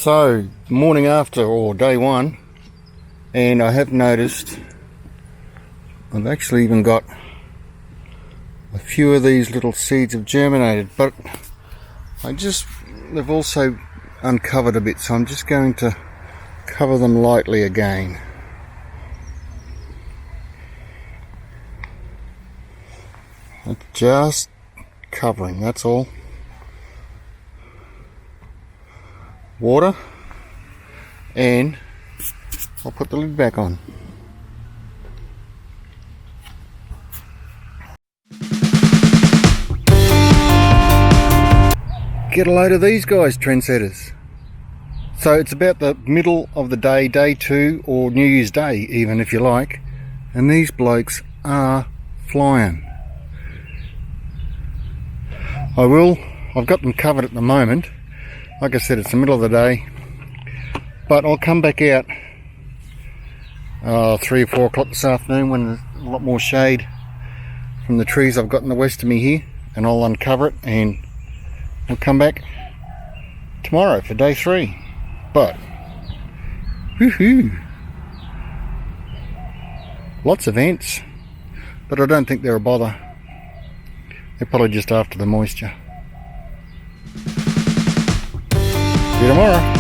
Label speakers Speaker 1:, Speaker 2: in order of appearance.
Speaker 1: So, morning after, or day one, and I have noticed I've actually even got a few of these little seeds have germinated, but they've also uncovered a bit, so I'm just going to cover them lightly again. Just covering, that's all. Water, and I'll put the lid back on. Get a load of these guys, trendsetters. So it's about the middle of the day, day two, or New Year's Day even if you like, and these blokes are flying. I've got them covered at the moment. Like I said, it's the middle of the day, but I'll come back out 3 or 4 o'clock this afternoon when there's a lot more shade from the trees I've got in the west of me here, and I'll uncover it and we'll come back tomorrow for day 3. But woohoo, lots of ants, but I don't think they're a bother. They're probably just after the moisture. See you tomorrow.